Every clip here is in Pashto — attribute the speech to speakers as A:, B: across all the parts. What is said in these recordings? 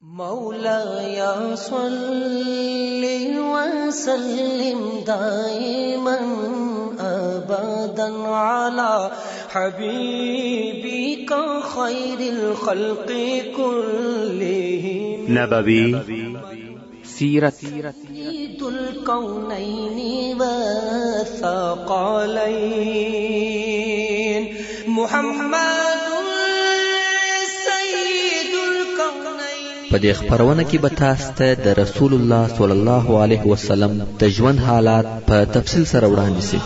A: مولاي صل وسلم دائما أبدا على حبيبك خير الخلق كلهم
B: نبوي سيرت
A: سيد الكونين والثقلين محمد
C: په دې خبرونه کې به تاسو ته د رسول الله صلی الله علیه وسلم د ژوند حالات په تفصیل سره وړاندې شي.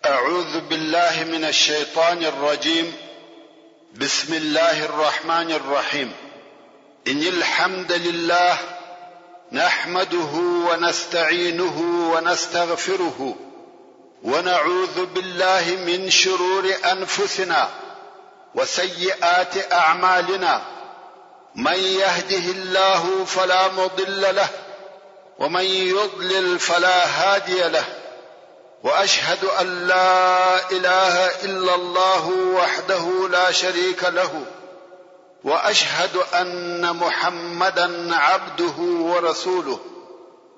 D: أعوذ بالله من الشيطان الرجيم. بسم الله الرحمن الرحيم. إن الحمد لله نحمده ونستعينه ونستغفره ونعوذ بالله من شرور أنفسنا وسيئات أعمالنا. من يهده الله فلا مضل له ومن يضلل فلا هادي له. وأشهد أن لا إله إلا الله وحده لا شريك له وأشهد أن محمدا عبده ورسوله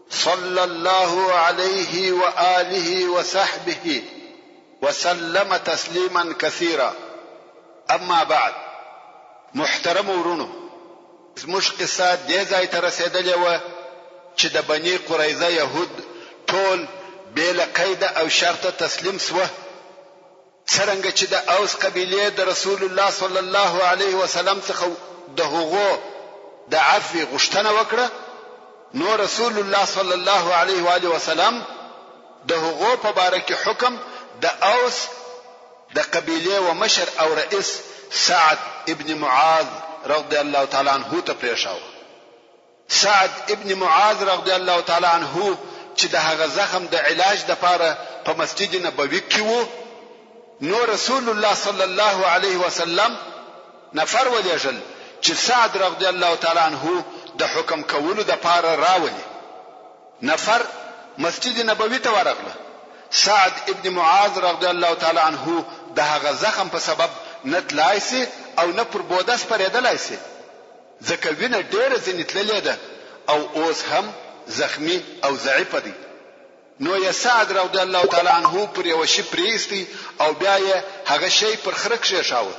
D: صلى الله عليه وآله وصحبه وسلم تسليما كثيرا. أما بعد، محترم ورونو، زموږ قصه دې ځای ته رسېدلې وه چې د بني قریظه یهود ټول بلا قید او شرط تسلیم سوه. څرنګه چې د اوس قبیله د رسول الله صلی الله علیه وسلم څخه د هغو د عفو غوښتنه وکړه، نو رسول الله صلی الله علیه و آله وسلم د هغو په باره کې حکم د اوس د قبیله و مشر او رئیس سعد ابن معاذ رضی الله تعالی عنه ته پریښاو. سعد ابن معاذ رضی الله تعالی عنه چې د هغه زخم د علاج د پاره په مسجد نبوي کې وو، نو رسول الله صلی الله علیه وسلم نفر ولېږل چې سعد رضی الله تعالی عنه د حکم کولو د پاره راولي. نفر مسجد نبوي ته ورغله. سعد ابن معاذ رضی الله تعالی عنه د هغه زخم په سبب نه تلای سي او نه پر بوده سپرېدلای سي، ځکه وینه ډېره ځینې تللې ده او اوس هم زخمی او ضعیف دی. نو یا سعد رضی الله تعالی عنه پر یو شی پریستی او بیا یې هغه شی پر خره کښېښاوه.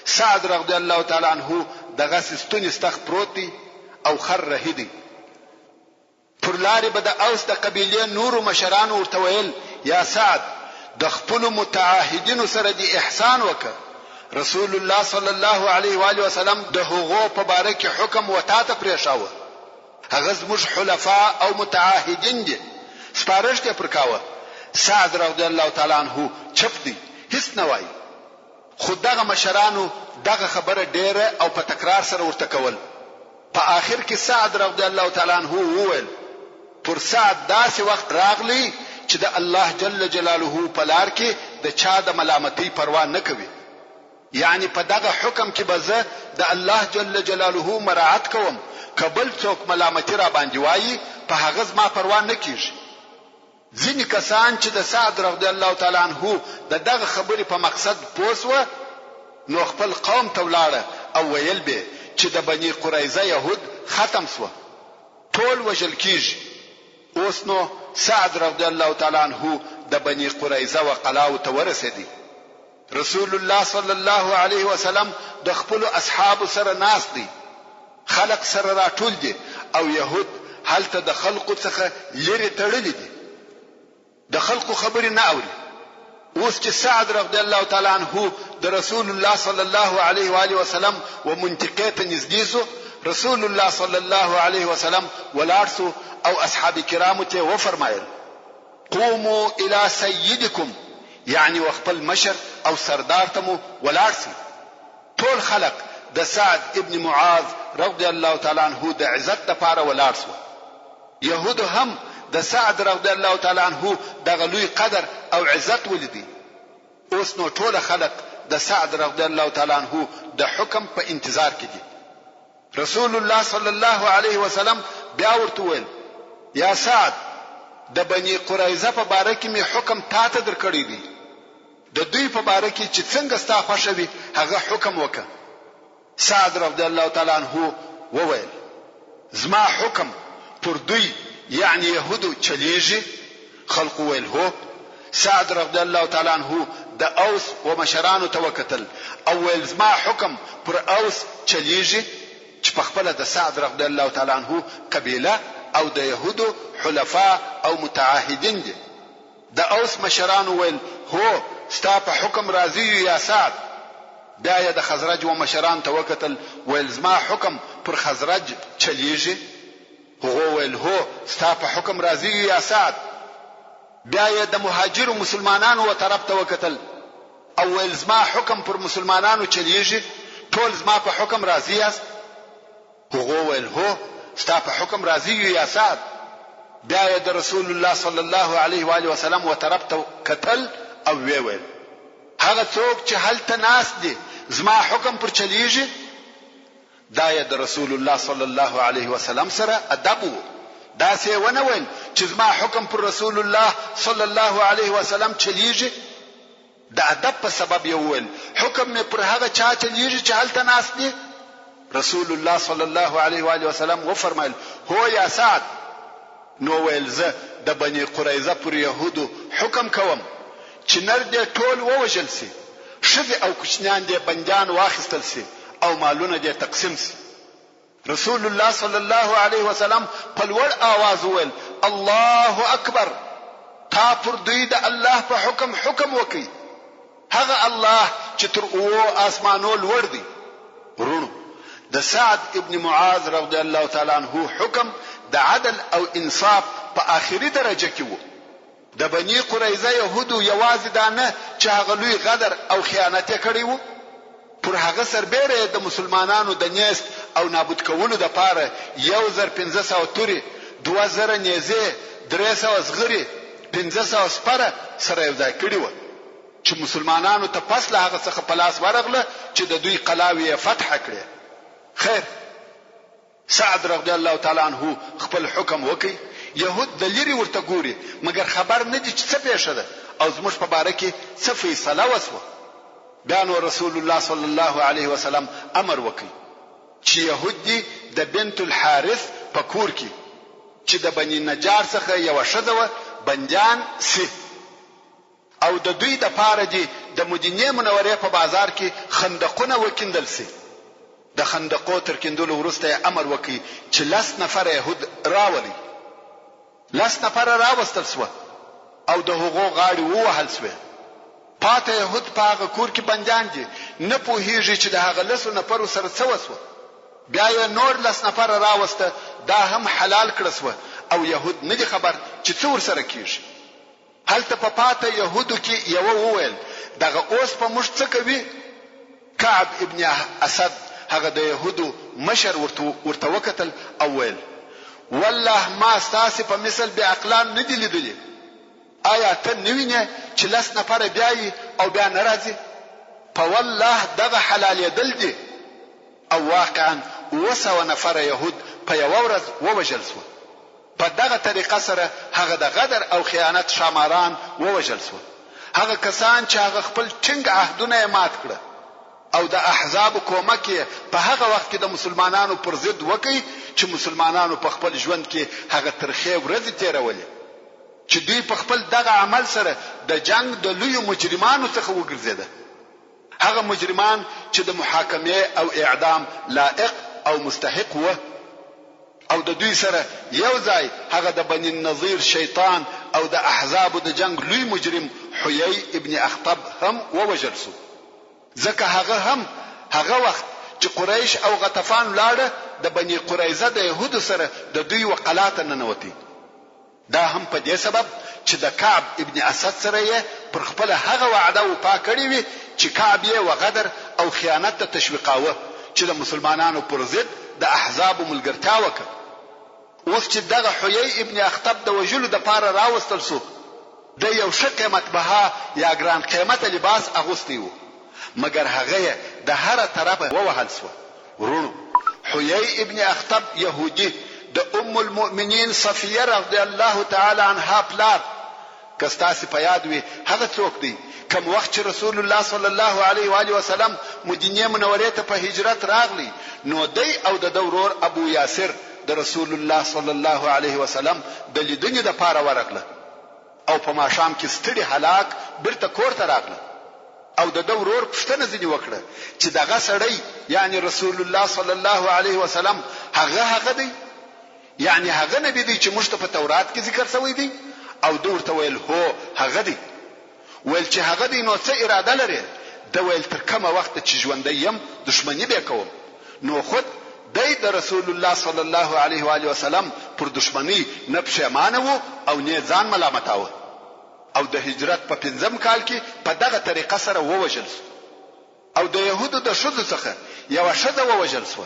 D: سعد رضی الله تعالی عنه دغه ستونی استخ پروت دی او خر رهی دی. پر لارې به د اوس د قبیلې نورو مشرانو ورته ویل، یا سعد، د خپلو متعاهدینو سره دی احسان وکړه. رسول الله صلی الله علیه و آله وسلم د هغو په باره کې حکم وتا ته پریښاوه. هغه زموږ حلفاء او متعاهدین دي، سپارښت یې پر کاوه. سعد رضی الله تعالی عنه چپ دی، هیڅ نه وایي. خو دغه مشرانو دغه خبره ډیره او په تکرار سره ورته کول. په آخر کې سعد رضی الله تعالی عنه وویل، پر سعد داسې وخت راغلی چې د الله جل جلاله په لار کې د چا د ملامتۍ پروا نه کوي. یعنی په دغه حکم کې به زه د الله جل جلاله مراعات کوم، کبل څوک ملامتي را باندې وایي په هغه زما پروا نه کیږي. ځینې کسان چې د سعد رضی الله تعالی عنه د دغه خبرې په مقصد پوسوه، نو خپل قوم ته ولاړه او ویل به چې د بني قریظه یهود ختم سوه، ټول وژل کیږي. اوس نو سعد رضی الله تعالی عنه د بني قریظه و قلاو ته ورسېدی. رسول الله صلی الله علیه وسلم د خپل اصحاب سره ناست دی، خلق سره راټول دي او يهود هلته د خلقو څخه لري تړلي دي، د خلقو خبرې نه اوري. اوس چې سعد رضی الله تعالی عنه د رسول الله صلی الله علیه و آله وسلم و منطقه ته نږدې سو، رسول الله صلی الله علیه وسلم ولاړ سو او اصحاب کرامو ته وفرمایل، قوموا الى سيدكم، یعنی وخپل مشر او سردار ته مو ولاړ سي. ټول خلق د سعد ابن معاذ رضی الله تعالی عنه د عزت لپاره ولاړ سو. يهود هم د سعد رضی الله تعالی عنه د غلوی قدر او عزت ولیدي. اوس نو ټول خلق د سعد رضی الله تعالی عنہ د حکم په انتظار کې دي. رسول الله صلی الله علیه وسلم بیا ورته وویل یا سعد د بنی قریظه په باره کې می حکم تاته درکړی دی، د دوی په باره کې چې څنګه ستا خوښه وي هغه حکم وکړه. سعد رضی الله تعالی عنہ وویل زما حکم پر دوی یعنی يهودو چلیږي؟ خلق ویل هو. سعد رضی الله تعالی عنہ د اوس و مشرانو ته وکتل او ویل زما حکم پر اوس چلیږي، چې په خپل د سعد رضی الله تعالی عنہ قبیله او د يهودو حلفاء او متعاهدین دي. د اوس مشرانو ویل هو ستا په حکم راضی یا سعد؟ بیا د خزرج و مشران ته وکتل ویل زما حکم پر خزرج چلیږي؟ هغه ویل هو ستا په حکم راضی یا سعد؟ بیا د مهاجر مسلمانانو و طرف ته وکتل او ویل زما حکم پر مسلمانانو چلیږي؟ ټول زما په حکم راضی یاست؟ هغه ویل هو ستا په حکم راضی یا سعد؟ بیا د رسول الله صلی الله علیه و آله وسلم و طرف ته کتل او ویل هغه څوک چې هلته ناس دي زما حکم پر چلیږي؟ دا د رسول الله صلی الله علیه وسلم سره ادب وو. دا څه ونه ویل چې زما حکم پر رسول الله صلی الله علیه وسلم چلیږي، د ادب په سبب یې ویل حکم مې پر هغه چا چلیږي چې هلته ناس دي. رسول الله صلی الله علیه و آله وسلم و فرمایل هو یا سعد. نو ویل زه د بنی قریظه پر يهودو حکم کوم چې نر دې ټول ووژل سي، ښځې او کوچنیان دې بندیان واخیستل سي او مالونه دې تقسیم سي. رسول الله صلی الله علیه وسلم په لوړ आवाज وویل الله اکبر، تا پر دوی د الله په حکم وکي، هغه الله چې تر اوو اسمانو لوړ دی. ورونو د سعد ابن معاذ رضی الله تعالی عنہ حکم د عدل او انصاف په آخري درجه کې وو. د بنی قریظه يهودو یوازې دانه چې هغه لوی غدر او خیانت کړی وو، پر هغه سربېره د مسلمانانو د نیست او نابود کولو د پاره 1500 توري، 2000 نیزه، 300 زغری، 500 سپره سره یو ځای کړی وو چې مسلمانانو ته پس له هغه څخه پلاس ورغله چې د دوی قلاوی فتح کړي. خیر سعد رضی الله تعالی عنہ خپل حکم وکي. يهود د لری ورته ګوري مګر خبر نه دي چې څه پیښه ده او زموږ په باره کې څه فیصله وسوه. بیا نو رسول الله صلی الله علیه وسلم امر وکي چې يهود دي د بنت الحارث په کور کې چې د بنی نجار څخه یو شذوه بندیان سي او د دوی د پاره دي د مدینه منوره په بازار کې خندقونه وکیندل سي. د خندقو تر کیندلو وروسته امر وکي چې 10 نفر يهود راولي. 10 نفر راوستل سو او د هغو غاړي ووهل سو. پاته يهود په هغه کور کې بندیان دي، نه پوهیږي چې د هغه 10 نفر سره څه وسو. بیا یې نور 10 نفر راوسته، دا هم حلال کړ سو او يهود نه دي خبر چې څو ور سره کیږي. هلته په پاته يهودو کې یو وویل دغه اوس په مشت څه کوي؟ کعب ابن اسد هغه د يهودو مشر ورته وکتل او ویل والله ما ستاسو په مثل به عقلان نه دي لیدلي. آیا ته نوینه چې 10 نفر بیاي او بیا ناراضي؟ په والله دغه حلال دل دي. او واقعا 200 نفر يهود په یو ورځ ووجل سو. په دغه طریقه سره هغه د غدر او خیانت شاماران ووجل سو. هغه کسان چې هغه خپل ټینګ عهدونه مات کړ او د احزاب کومک په هغه وخت کې د مسلمانانو پر ضد وکي چې مسلمانانو په خپل ژوند کې هغه ترخه ورځ تیرولې چې دوی په خپل دغه عمل سره د جنگ د لوی مجرمانو څخه وګرځیدل. هغه مجرمان چې د محاکمه او اعدام لائق او مستحق و او د دوی سره یو ځای هغه د بنی النضیر شیطان او د احزاب د جنگ لوی مجرم حیی ابن اخطب هم ووجل سو. ځکه هغه وخت چې قریش او غطفان لاړه د بنی قریظه د يهودو سره د دوی وقلات نه نوتی. دا هم په دې سبب چې د کعب ابن اسد سره یې پر خپل هغه وعده وفا کړی وي چې کعب یې وغدر او خیانت ته تشویقاوه چې د مسلمانانو پر ضد د احزاب ملګرتیا وکړه. اوس چې دغه حیی ابن اخطب د وجلو د پاره راوستل سو، د یو ښه قیمت بها یا ګران قیمت لباس اغوستی وو مګر هغه د هر طرفه ووهل سو. ورونو، حیی ابن اخطب يهودي د ام المؤمنین صفیه رضی الله تعالی عنها پلار کستاسي په یاد وي هغه څوک دی کوم وخت چې رسول الله صلی الله علیه و آله وسلم مدینه منوره ته په هجرت راغلی نو دی او د دورور ابو یاسر د رسول الله صلی الله علیه وسلم د لیدنې د پاره ورغله او په ماښام کې ستړي هلاک برته کور ته راغله او د دورور پښتنه ځنی وکړه چې دغه سړی یعنی رسول الله صلی الله علیه وسلم هغه دی، یعنی هغه نبی دی چې موږ ته په تورات کې ذکر شوی دی. او دورته ویل هو هغه دی. ویل چې هغه دی نو څه اراده لري؟ د ویل تر کومه وخت چې ژوندی یم دشمنی به کوم. نو خود د رسول الله صلی الله علیه و آله وسلم پر دشمنی نه پښیمانه وو او نه ځان ملامتاوه. او د هجرت په 5م کال کې په دغه طریقه سره ووجل او د يهودو د شذ څخه یو شذ ووجل سو.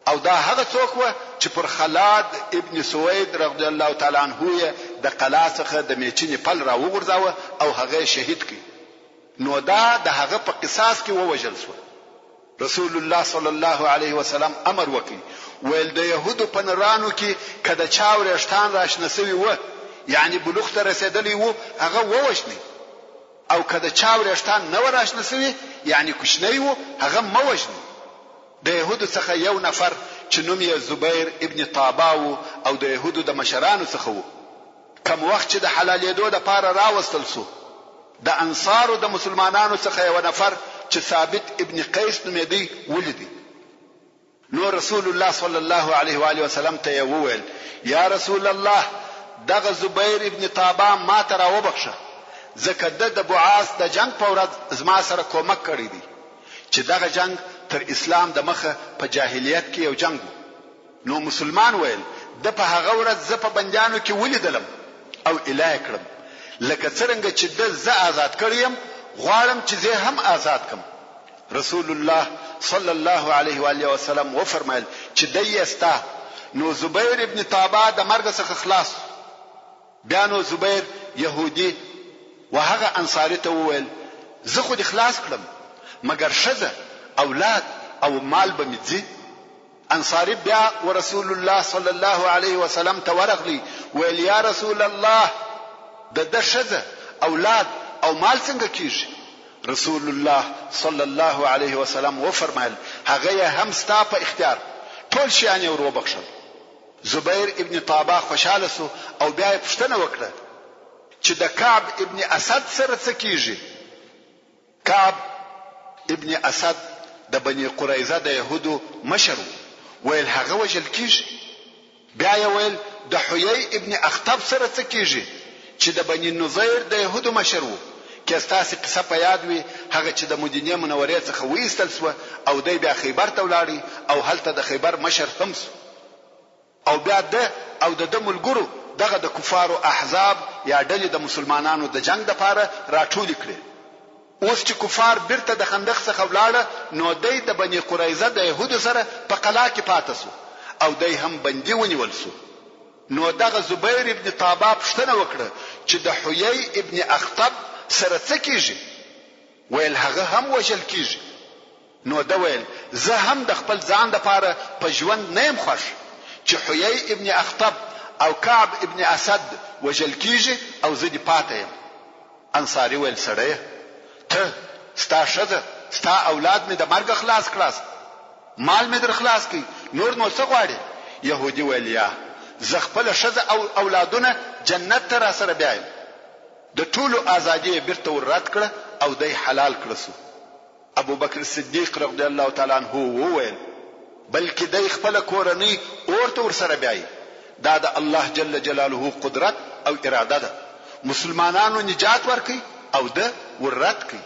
D: او دا هغه څوک و چې پر خلاد ابن سوید رضی الله تعالی عنه د قلا څخه د میچنې پل را وغورځاوه او هغه شهید کړ. نو دا د هغه په قصاص کې ووجل سو. رسول الله صلی الله علیه وسلم امر وکړي ویل د يهودو په نرانو کې کله چا ورشتان راشنسوي و یعنی بلوغ ته رسیدلی وو هغه ووجني او کله چا ورشتان نه وراشنسوي یعنی کوشنی وو هغه موجني. د يهودو څخه یو نفر چې نوم یې زبیر ابن طاباو او د يهودو د مشرانو څخه وو کوم وخت چې د حلالېدو د پاره راوستل سو د انصارو د مسلمانانو څخه یو نفر چې ثابت ابن قیس نومېدی ولیدي. نو رسول الله صلی الله علیه و آله وسلم ته وویل یا رسول الله دغه زبیر ابن طابا ما ته راوبخشه ځکه د بعاث د جنگ په ورځ زما سره کومک کړی دی چې دغه جنگ تر اسلام د مخه په جاهلیت کې یو جنگ. نو مسلمان ویل د په هغه ورځ ز په بندیانو کې ولیدلم او الای کړم لکه څنګه چې د ز آزاد کړیم غواړم چې زه هم آزاد کم. رسول الله صلی الله علیه و آله وسلم و فرمایل چې دایستا. نو زبیر ابن طابا د مرګ څخه خلاص. بیا نو زبیر يهودي وهغه انصاری ته وویل زه خو دې خلاص کړم مګر شزه اولاد او مال به مځي. انصاری بیا ورسول الله صلی الله علیه وسلم ته ورغلی ویل یا رسول الله د شزه اولاد او مال څنګه کیږي؟ رسول الله صلی الله علیه وسلم و فرمایل هغه هم ستا په اختیار ټول شیان یې وروبخښل. زبیر ابن طابا خوشاله سو او بیا یې پوښتنه وکړه چې د کعب ابن اسد سره څه کیږي؟ کعب ابن اسد د بني قریظه د يهودو مشر ویل هغه وجل کیږي. بیا یې ویل د حیی ابن اخطب سره څه کیږي چې د بني نظیر د يهودو مشر وو. که تاسو قصه په یاد وي هغه چې د مدینه منورې څخه وېستل سو او دی بیا خیبر ته ولاړی او هلته د خیبر مشر هم سو او بیا د او د ملګرو دغه د کفارو احزاب یا ډلې د مسلمانانو د جنگ د پاره راټول کړي. اوس چې کفار بیرته د خندق څخه ولاړه نو دی د بني قریظه د يهودو سره په قلا کې پاتې سو او دی هم بندي ونیول سو. نو دغه زبیر ابن طابا پښتنه وکړه چې د حیی ابن اخطب سره څه کیږي؟ ویل هغه هم وجل کیږي. نو دا ویل زه هم د خپل ځان لپاره په ژوند نه يم خوښ چې حیی ابن اخطب او کعب ابن اسد وجل کیږي او زه دې پاتې یم. انصاری ویل سړی ته ستا شذ ستا اولاد مې د مرګ خلاص کړاس مال مې در خلاص کی نور نو څه غواړي؟ يهودي ویل یا زه خپل شذ او اولادونه جنت ته را سره بیایم. د ټولو ازادي بیرته ورات کړه او دای حلال کړسو. ابو بکر صدیق رضی الله تعالی عنہ وویل بلکې دای خپل کورنۍ اورته ور سره بیاي. دا د الله جل جلاله قدرت او اراده ده. مسلمانانو نجات ورکي او ده ورات کوي.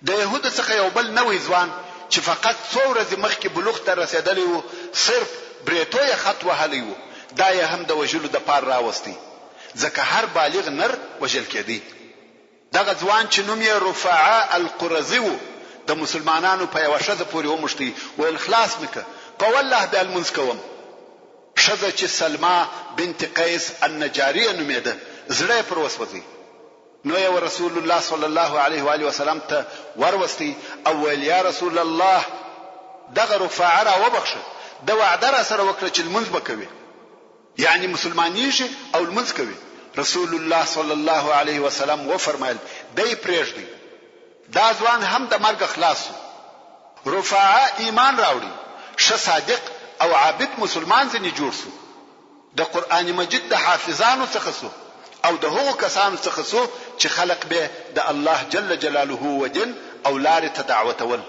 D: د يهود څخه یو بل نوې ځوان چې فقط څو ورځې مخکې بلوغ ته رسیدلی وو صرف بریتو یې خط وهلی وو دا یې هم د وژلو د پار راوستی ځکه هر بالغ نر وژل کېدی. دغه ځوان چې نوم یې رفاعه القرظي وو د مسلمانانو په یو شذ پورې ومشتي ویل خلاص مکه په والله به المنځ کوم. شذ چې سلمى بنت قیس النجاریه نومېده زړه پر وسوځي نو یې رسول الله صلی الله علیه و آله وسلم ته وروستي او ویل یا رسول الله دغه رفاعه را وبخښه د وعده را سره وکړه چې لمونځ به کوي یعنی مسلمانېږي او لمونځ کوي رسول الله صلی الله علیه وسلم و فرمایل دی پرېږدي دا ځوان هم د مرګ خلاص رفاعه ایمان راوړي ښه صادق او عابد مسلمان ځنې جوړ سو د قران مجید د حافظانو څخه سو او د هغو کسانو څخه سو چې خلق به د الله جل جلاله و دین او لارې ته دعوتول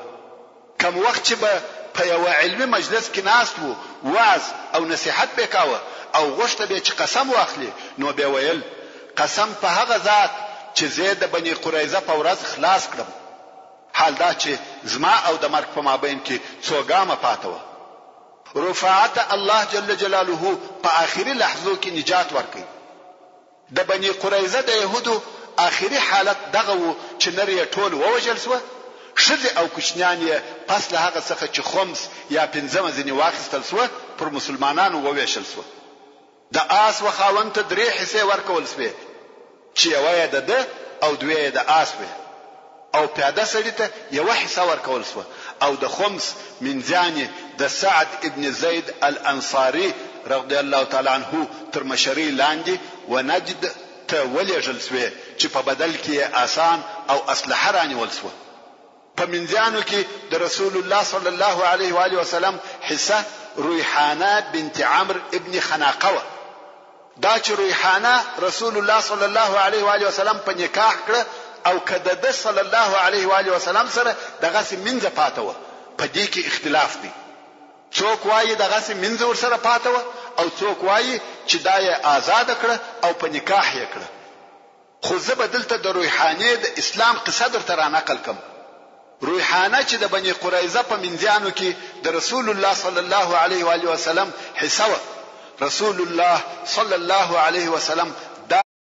D: کوم وخت چې به په یو علمي مجلس کې ناست وو واعظ او نصيحت به کاوه او غوښته به چې قسم واخلي نو به ویل قسم په هغه ذات چې زید د بني قریظه په ورځ خلاص کړم حال دا چې زما او د مرګ په مابین کې څو ګامه پاتې و رفاعت الله جل جلاله په آخري لحظو کې نجات ورکړي د بني قریظه د يهودو آخري حالت دغه و چې نری ټول ووجل سو شذ او کوچنیان یې پس له هغه څخه چې خمس یا پنځمه ځنی واخیستل سو پر مسلمانانو وویشل سو د آس وخاونت درې حصے ورکول سوې چې یو یې د او دوی د آس وې او پیاده سړی ته یو حصہ ورکول سو او د خمس من ځانې د سعد ابن زید الانصاري رضی الله تعالی عنه تر مشري لاندې و نجد ته ولېږل سوې چې په بدل کې آسان او اسلحه رانیول سو په منځانو کې د رسول الله صلی الله علیه و آله وسلم حصہ ریحانه بنت عمرو ابن خناقه دا چې ریحانه رسول الله صلی الله علیه و آله وسلم په نکاح کړ او کده د صلی الله علیه و آله وسلم سره دغه منځ پاتې و په دې کې اختلاف دی څوک وایي دغه منځ ور سره پاتې و او څوک وایي چې دا یې آزاد کړ او په نکاح یې کړ خو زه بدلته د ریحانه د اسلام قصه درته را نقل کوم ریحانه چې د بني قریظه په منځانو کې د رسول الله صلی الله علیه و آله وسلم حصہ رسول الله صلی الله علیه وسلم